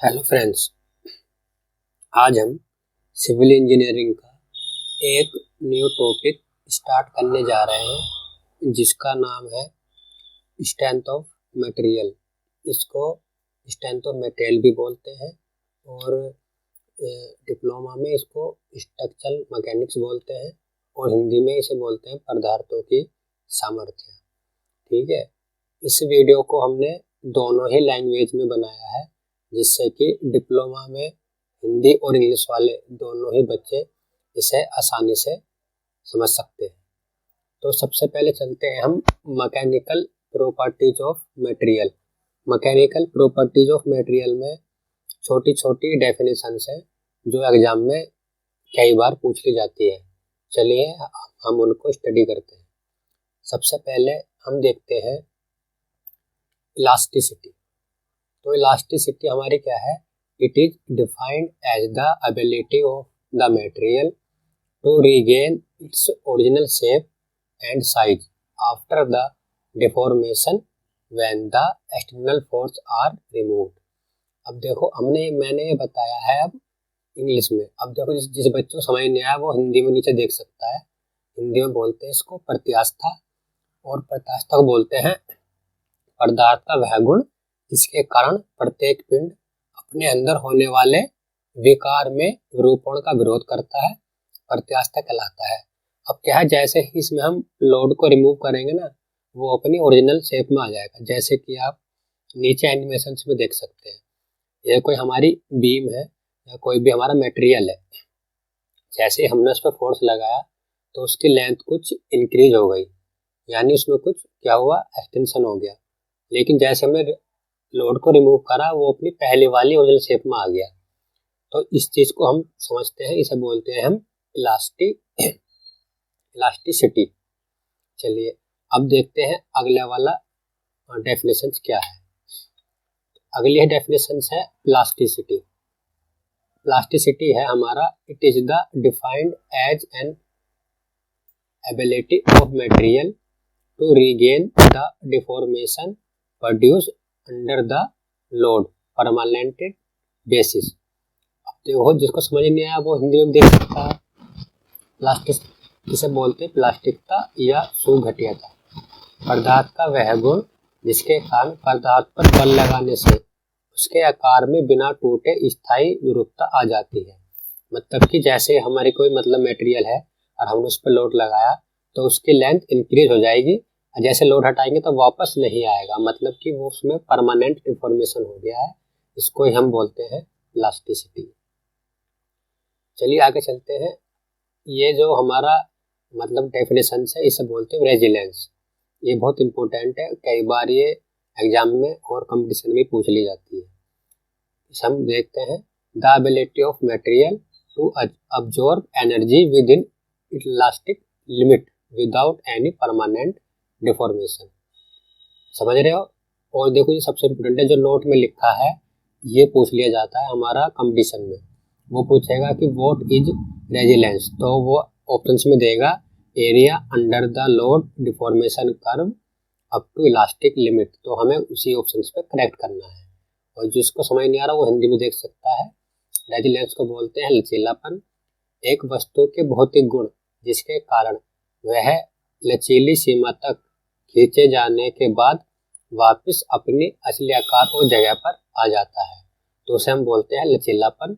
Hello friends, आज हम civil engineering का एक न्यू टॉपिक स्टार्ट करने जा रहे हैं जिसका नाम है स्ट्रेंथ ऑफ मटेरियल। इसको स्ट्रेंथ ऑफ मटेरियल भी बोलते हैं और डिप्लोमा में इसको स्ट्रक्चरल मैकेनिक्स बोलते हैं और हिंदी में इसे बोलते हैं पदार्थों की सामर्थ्य। ठीक है, इस वीडियो को हमने दोनों ही लैंग्वेज में बनाया है जिससे कि डिप्लोमा में हिंदी और इंग्लिश वाले दोनों ही बच्चे इसे आसानी से समझ सकते हैं। तो सबसे पहले चलते हैं हम mechanical properties of material. Mechanical properties of material में छोटी छोटी डेफिनेशंस हैं जो एग्जाम में कई बार पूछ ली जाती है। चलिए हम उनको स्टडी करते हैं। सबसे पहले हम देखते हैं इलास्टिसिटी। तो इलास्टिसिटी हमारी क्या है? It is defined as the ability of the material to regain its original shape and size after the deformation when the external force are removed. अब देखो मैंने ये बताया है अब इंग्लिश में। अब देखो जिस बच्चों को समझ नहीं आया वो हिंदी में नीचे देख सकता है। हिंदी में बोलते हैं इसको प्रत्यास्था, और प्रत्यास्था को बोलते हैं पदार्थ का वह गुण जिसके कारण प्रत्येक पिंड अपने अंदर होने वाले विकार में विरूपण का विरोध करता है, प्रत्यास्था कहलाता है। अब क्या है, जैसे ही इसमें हम लोड को रिमूव करेंगे ना, वो अपनी ओरिजिनल शेप में आ जाएगा। जैसे कि आप नीचे एनिमेशंस में देख सकते हैं, यह कोई हमारी बीम है या कोई भी हमारा मटेरियल है। जैसे हमने उस पर फोर्स लगाया तो उसकी लेंथ कुछ इंक्रीज हो गई, यानी उसमें कुछ क्या हुआ, एक्सटेंशन हो गया। लेकिन जैसे हमने लोड को रिमूव करा वो अपनी पहले वाली ओरिजिनल शेप में आ गया। तो इस चीज को हम समझते हैं, इसे बोलते हैं हम इलास्टिसिटी। चलिए अब देखते हैं अगला वाला डेफिनेशन क्या है। अगली डेफिनेशन है प्लास्टिसिटी। प्लास्टिसिटी है हमारा, it is the defined as an ability of material to regain the deformation produce under the load permanent basis. अब देखो जिसको समझ नहीं आया वो हिंदी में देख सकता है। प्लास्टिक किसे बोलते हैं? प्लास्टिकता या सुघटियता, पदार्थ का वह गुण जिसके कारण पदार्थ पर बल लगाने से उसके आकार में बिना टूटे स्थायी विरूपता आ जाती है। मतलब कि जैसे हमारी कोई मटेरियल है और हमने उस पर लोड लगाया तो उसकी लेंथ इंक्रीज हो जाएगी, जैसे लोड हटाएंगे तो वापस नहीं आएगा। मतलब कि वो उसमें परमानेंट डिफॉर्मेशन हो गया है। इसको ही हम बोलते हैं प्लास्टिसिटी। चलिए आगे चलते हैं। ये जो हमारा डेफिनेशन है इसे बोलते हैं रेजिलेंस। ये बहुत इंपॉर्टेंट है, कई बार ये एग्जाम में और कंपटीशन में पूछ ली जाती है। इसे हम देखते हैं, the ability of material to absorb energy within elastic limit without any permanent deformation. समझ रहे हो? और देखो ये सबसे इम्पोर्टेंट है, जो नोट में लिखा है ये पूछ लिया जाता है हमारा कंपटीशन में। वो पूछेगा कि व्हाट इज रेजिलेंस, तो वो ऑप्शंस में देगा area under the load deformation curve up to elastic limit. तो हमें उसी ऑप्शंस पे करेक्ट करना है। और जिसको समझ नहीं आ रहा वो हिंदी में देख सकता है। रेजिलेंस को बोलते हैं लचीलापन, एक वस्तु के भौतिक गुण जिसके कारण वह लचीली सीमा तक खींचे जाने के बाद वापस अपनी असली आकार और जगह पर आ जाता है, तो उसे हम बोलते हैं लचीलापन।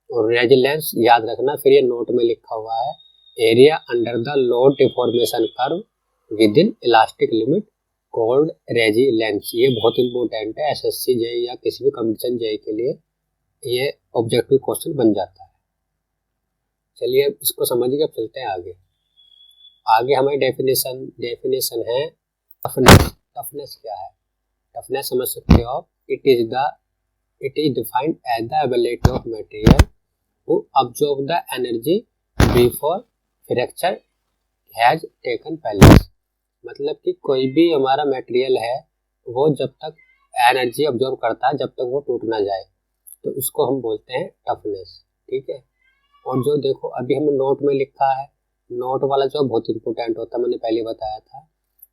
और रेजिलेंस याद रखना, फिर ये नोट में लिखा हुआ है, area under the load deformation curve with in elastic limit called resilience. ये बहुत इंपॉर्टेंट है, एसएससी जेईई या किसी भी कंपटीशन जेईई के लिए ये ऑब्जेक्टिव क्वेश्चन बन जाता है। चलिए इसको समझिए, अब चलते हैं आगे। आगे हमारी डेफिनेशन है टफनेस। टफनेस क्या है? टफनेस समझ सकते हो आप, it is defined as the ability of material to absorb the energy before fracture has taken place. मतलब कि कोई भी हमारा मटेरियल है वो जब तक एनर्जी अब्जॉर्ब करता है जब तक वो टूट ना जाए, तो इसको हम बोलते हैं टफनेस। ठीक है। और जो देखो अभी हमें नोट में लिखा है, नोट वाला जो बहुत इंपॉर्टेंट होता है, मैंने पहले बताया था।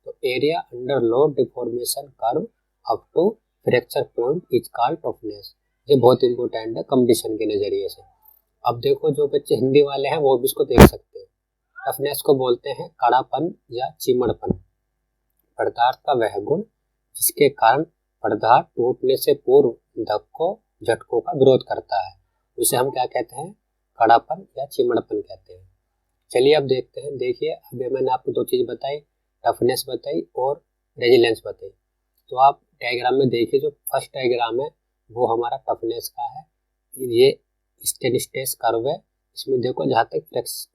तो area under load deformation curve up to fracture point is called toughness. ये बहुत इंपॉर्टेंट है कंपटीशन के नज़रिए से। अब देखो जो बच्चे हिंदी वाले हैं वो भी इसको देख सकते हैं। टफनेस को बोलते हैं कड़ापन या चिमड़पन, पदार्थ का वह गुण जिसके कारण पदार्थ टूटने से पूर्व धक्कों झटकों का विरोध करता है, उसे हम क्या कहते हैं, कड़ापन या चिमड़पन कहते हैं। चलिए अब देखते हैं। देखिए अभी मैंने आपको दो चीज़ बताई, टफनेस बताई और रेजिलेंस बताई। तो आप डायग्राम में देखिए, जो फर्स्ट डायग्राम है वो हमारा टफनेस का है, ये स्टेनस्ट्रेस कर्व है। इसमें देखो जहाँ तक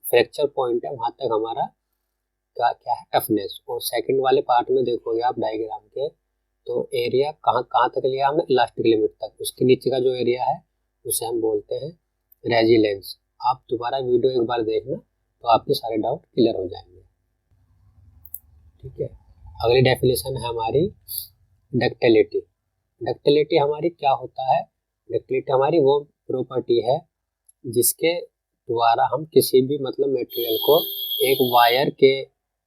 फ्रैक्चर पॉइंट है वहाँ तक हमारा क्या है, टफनेस। और सेकंड वाले पार्ट में देखोगे आप डायग्राम के, तो एरिया कहाँ तक लिया हमने, इलास्टिक लिमिट तक। उसके नीचे का जो एरिया है उसे हम बोलते हैं रेजिलेंस। आप दोबारा वीडियो एक बार देखना तो आपके सारे डाउट क्लियर हो जाएंगे। ठीक है, अगली डेफिनेशन है हमारी डक्टिलिटी। डक्टिलिटी हमारी क्या होता है, डक्टिलिटी हमारी वो प्रॉपर्टी है जिसके द्वारा हम किसी भी मटेरियल को एक वायर के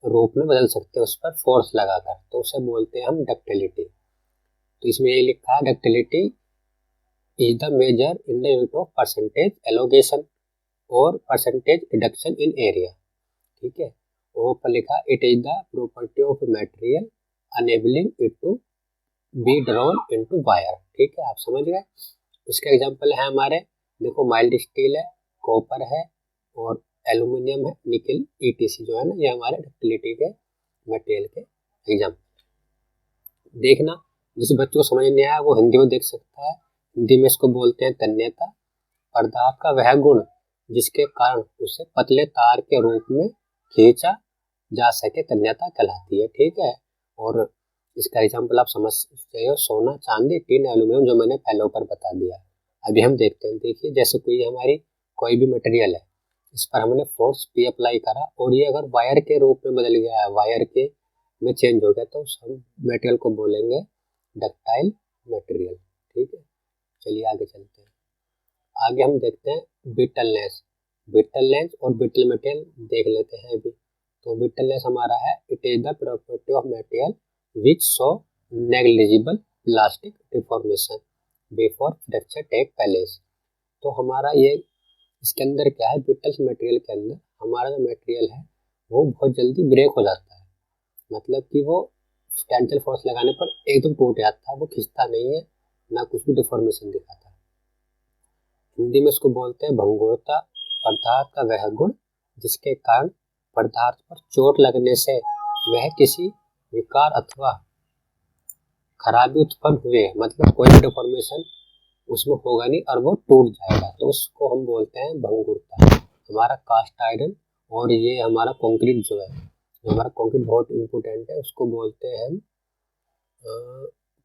रूप में बदल सकते हैं उस पर फोर्स लगाकर, तो उसे बोलते हैं हम डक्टिलिटी। तो इसमें ये लिखा है ductility is the measure in the unit of percentage elongation और परसेंटेज रिडक्शन इन एरिया। ठीक है, और ऊपर लिखा it is the property of material enabling it to be drawn into wire. ठीक है, आप समझ गए। उसके एग्जांपल है हमारे, देखो माइल्ड स्टील है, कॉपर है और एल्यूमिनियम है, निकल ईटीसी जो है ना, ये हमारे डक्टिलिटी के मटेरियल के एग्जांपल। देखना जिस बच्चों को समझ नहीं आया वो हिंदी में देख सकता है। हिंदी में इसको बोलते हैं तन्यता, पदार्थ का वह गुण जिसके कारण उसे पतले तार के रूप में खींचा जा सके तन्यता कहलाती है। ठीक है, और इसका एग्जाम्पल आप समझ सकते हो, सोना, चांदी, टिन, एल्यूमिनियम, जो मैंने पहले ऊपर बता दिया। अभी हम देखते हैं। देखिए जैसे कोई भी मटेरियल है, इस पर हमने फोर्स पी अप्लाई करा और ये अगर वायर के रूप में बदल गया है, वायर के में चेंज हो गया, तो हम मटेरियल को बोलेंगे डक्टाइल मटेरियल। ठीक है, चलिए आगे चलते हैं। आगे हम देखते हैं ब्रिटलनेस। ब्रिटलनेस और ब्रिटल मटेरियल देख लेते हैं अभी। तो ब्रिटलनेस हमारा है it is the property of material which show negligible plastic deformation before fracture take place. तो हमारा ये इसके अंदर क्या है, ब्रिटल मटेरियल के अंदर हमारा जो मटेरियल है वो बहुत जल्दी ब्रेक हो जाता है, मतलब कि वो टेंसाइल फोर्स लगाने पर एकदम टूट जाता है, वो खिंचता नहीं है, ना कुछ भी डिफॉर्मेशन दिखाता है। हिंदी में इसको बोलते हैं भंगुरता, पदार्थ का वह गुण जिसके कारण पदार्थ पर चोट लगने से वह किसी विकार अथवा खराबी उत्पन्न हुए, मतलब कोई भी डिफॉर्मेशन उसमें होगा नहीं और वो टूट जाएगा, तो उसको हम बोलते हैं भंगुरता। हमारा कास्ट आयरन और ये हमारा कंक्रीट जो है, हमारा कंक्रीट बहुत इंपॉर्टेंट है, उसको बोलते हैं हम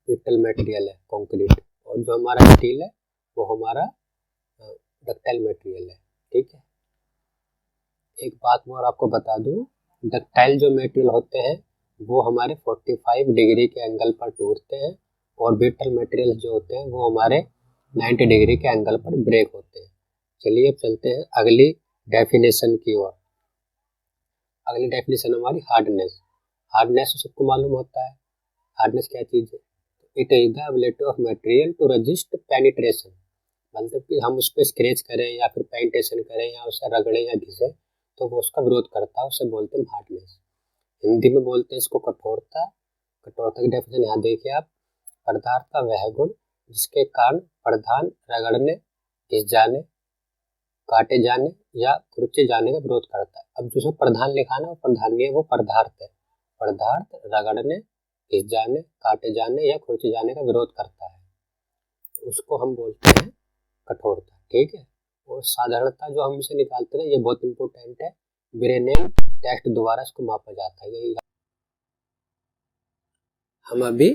ब्रिटल मटेरियल है कंक्रीट, और जो हमारा स्टील है वो हमारा डक्टाइल मटेरियल है। ठीक है, एक बात और आपको बता दूं, डक्टाइल जो मटेरियल होते हैं वो हमारे 45 डिग्री के एंगल पर टूटते हैं और ब्रिटल मटेरियल जो होते हैं वो हमारे 90 डिग्री के एंगल पर ब्रेक होते हैं। चलिए अब चलते हैं अगली डेफिनेशन की ओर। अगली डेफिनेशन हमारी हार्डनेस। हार्डनेस सबको मालूम होता है, हार्डनेस क्या चीज़ है, it is the ability of material to resist penetration, मतलब कि हम उस पर स्क्रैच करें या फिर पेनिट्रेशन करें या उसे रगड़ें या घिसे तो वो उसका विरोध करता है, उसे बोलते हैं हार्डनेस। हिंदी में बोलते हैं इसको कठोरता। कठोरता की डेफिनेशन यहाँ देखिए आप, पदार्थ का वह गुण जिसके कारण पदार्थ रगड़ने, घिस जाने, काटे जाने या खुरचे जाने का विरोध करता है। अब जो प्रधान लिखा ना वो प्रधान नहीं है, वो पदार्थ है। पदार्थ रगड़ने, घिस जाने, काटे जाने या खुरचे जाने का विरोध करता है, तो उसको हम बोलते हैं कठोरता। ठीक है, और साधारणता जो हम इसे निकालते हैं ये बहुत इंपॉर्टेंट है, ब्रेनेन टेस्ट द्वारा इसको मापा जाता है। यही हम अभी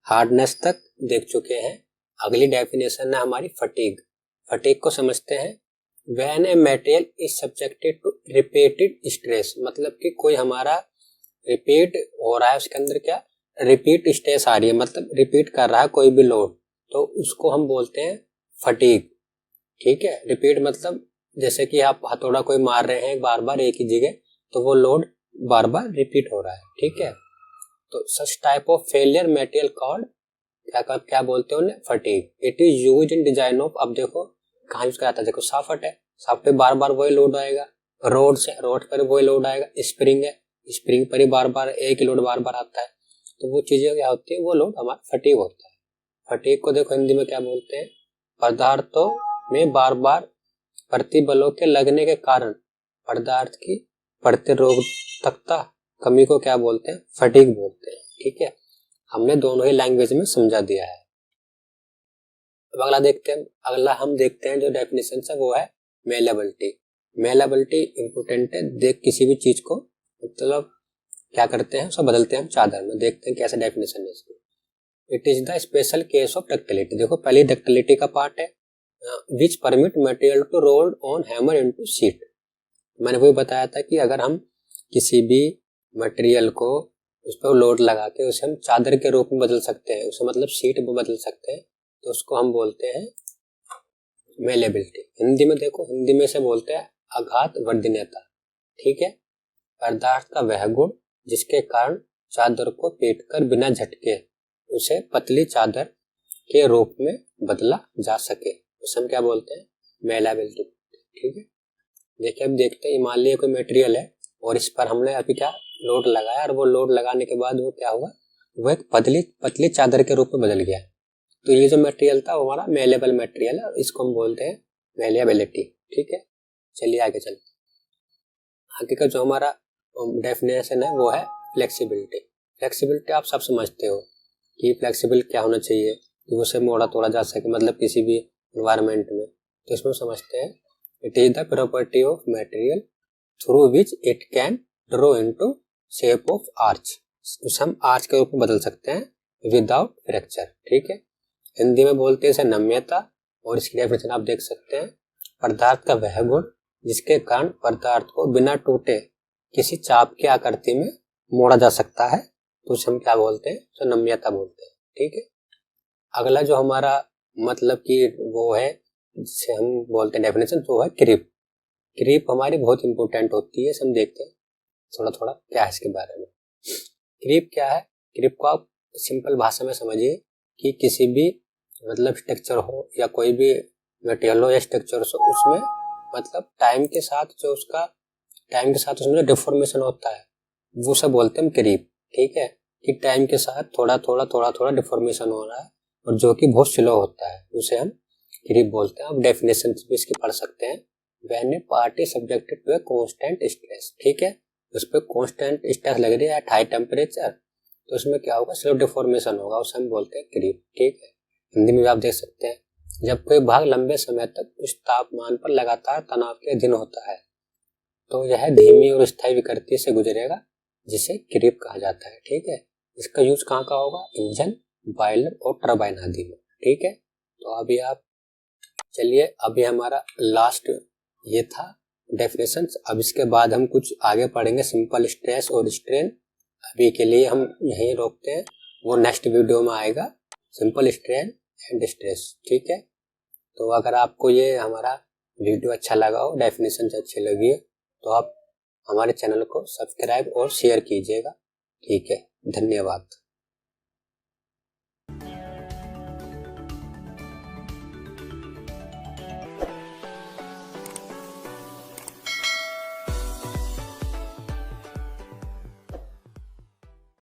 हार्डनेस तक देख चुके हैं। अगली डेफिनेशन है हमारी फटीग। फटीग को समझते हैं। When a material is subjected to repeated stress, मतलब कि कोई हमारा रिपीट हो रहा है, उसके अंदर क्या रिपीट स्ट्रेस आ रही है, मतलब रिपीट कर रहा है कोई भी लोड, तो उसको हम बोलते हैं फटीग। ठीक है, रिपीट मतलब जैसे कि आप हथौड़ा कोई मार रहे हैं बार बार एक ही जगह, तो वो लोड बार बार रिपीट हो रहा है। ठीक है, तो such type of failure material called क्या बोलते हैं उन्हें, fatigue. It is use in design of, अब देखो कहाँ यूज कराता है, देखो साफट है, साफ पे बार बार वही लोड आएगा, रोड्स है, रोड पर वही लोड आएगा, स्प्रिंग है, स्प्रिंग पर ही बार बार एक ही लोड बार बार आता है, तो वो चीजें क्या होती है, वो लोड हमारा फटीग होता है। फटीग को देखो हिंदी में क्या बोलते हैं, पदार्थों में बार बार प्रतिबलों के लगने के कारण पदार्थ की प्रतिरोधकता कमी को क्या बोलते हैं, फटीग बोलते हैं। ठीक है, हमने दोनों ही लैंग्वेज में समझा दिया है। अब अगला देखते हैं, अगला हम देखते हैं जो डेफिनेशन है वो है मेलेबिलिटी। मेलेबिलिटी इंपोर्टेंट है, देख किसी भी चीज को मतलब क्या करते हैं, उसको बदलते हैं हम चादर में। देखते हैं कैसे डेफिनेशन है इसकी। It is the special case of ductility, देखो पहले डक्टिलिटी का पार्ट है, which permit material to roll on hammer into sheet. मैंने वही बताया था कि अगर हम किसी भी मटेरियल को उस पर लोड लगा के उसे हम चादर के रूप में बदल सकते हैं, उसे मतलब शीट में बदल सकते हैं, तो उसको हम बोलते हैं मेलेबिलिटी। हिंदी में देखो, हिंदी में से बोलते हैं आघात वर्धनीयता। ठीक है, पदार्थ का वह गुण जिसके कारण चादर को पीटकर बिना झटके उसे पतली चादर के रूप में बदला जा सके, उसे हम क्या बोलते हैं, मेलेबिलिटी। ठीक है, देखिए अब देखते हैं, मान लिया कोई मटेरियल है और इस पर हमने अभी क्या लोड लगाया, और वो लोड लगाने के बाद वो क्या हुआ, वो एक पतली चादर के रूप में बदल गया। तो ये जो मटेरियल था वो हमारा मेलेबल मटेरियल है, इसको हम बोलते हैं मेलेबिलिटी। ठीक है, चलिए आगे चलते हैं। आगे का जो हमारा डेफिनेशन है वो है फ्लेक्सिबिलिटी। फ्लेक्सिबिलिटी आप सब समझते हो कि फ्लेक्सिबल क्या होना चाहिए, कि उसे मोड़ा तोड़ा जा सके, मतलब किसी भी एनवायरनमेंट में। तो इसमें समझते हैं, it is the property of material through which it can draw into shape of arch, उसे हम आर्च के रूप में बदल सकते हैं विदाउट फ्रैक्चर। ठीक है, हिंदी में बोलते हैं इसे नम्यता, और इसकी डेफिनेशन आप देख सकते हैं, पदार्थ का वह गुण जिसके कारण पदार्थ को बिना टूटे किसी चाप की आकृति में मोड़ा जा सकता है, तो उसे हम क्या बोलते हैं, तो नम्यता बोलते हैं। ठीक है, अगला जो हमारा मतलब कि वो है जिसे हम बोलते हैं डेफिनेशन, वो है क्रीप। क्रीप हमारी बहुत इंपॉर्टेंट होती है, हम देखते हैं थोड़ा थोड़ा क्या है इसके बारे में। क्रीप क्या है, क्रीप को आप सिंपल भाषा में समझिए कि किसी भी मतलब स्ट्रक्चर हो या कोई भी मटेरियल हो या स्ट्रक्चर हो, उसमें मतलब टाइम के साथ उसमें जो डिफॉर्मेशन होता है वो सब बोलते हैं क्रीप। ठीक है, कि टाइम के साथ थोड़ा थोड़ा डिफॉर्मेशन हो रहा है और जो कि बहुत स्लो होता है, उसे हम क्रीप बोलते हैं। आप डेफिनेशन भी इसकी पढ़ सकते हैं, when a part is subjected to a constant stress. ठीक है, उस पर कांस्टेंट स्ट्रेस लग रही है एट हाई टेम्परेचर, तो उसमें क्या होगा, स्लो डिफॉर्मेशन होगा, उसे हम बोलते हैं क्रीप। ठीक है, हिंदी में भी आप देख सकते हैं, जब कोई भाग लंबे समय तक उस तापमान पर लगातार तनाव के अधीन होता है तो यह धीमी और स्थायी विकृति से गुजरेगा, जिसे क्रीप कहा जाता है। ठीक है, इसका यूज कहाँ का होगा, इंजन, बॉयलर और टरबाइन आदि में। ठीक है, तो अभी आप चलिए, अभी हमारा लास्ट ये था डेफिनेशंस। अब इसके बाद हम कुछ आगे पढ़ेंगे, सिंपल स्ट्रेस और स्ट्रेन। अभी के लिए हम यहीं रोकते हैं, वो नेक्स्ट वीडियो में आएगा, सिंपल स्ट्रेन एंड स्ट्रेस। ठीक है, तो अगर आपको ये हमारा वीडियो अच्छा लगा हो, डेफिनेशन अच्छी लगी हो, तो आप हमारे चैनल को सब्सक्राइब और शेयर कीजिएगा। ठीक है, धन्यवाद।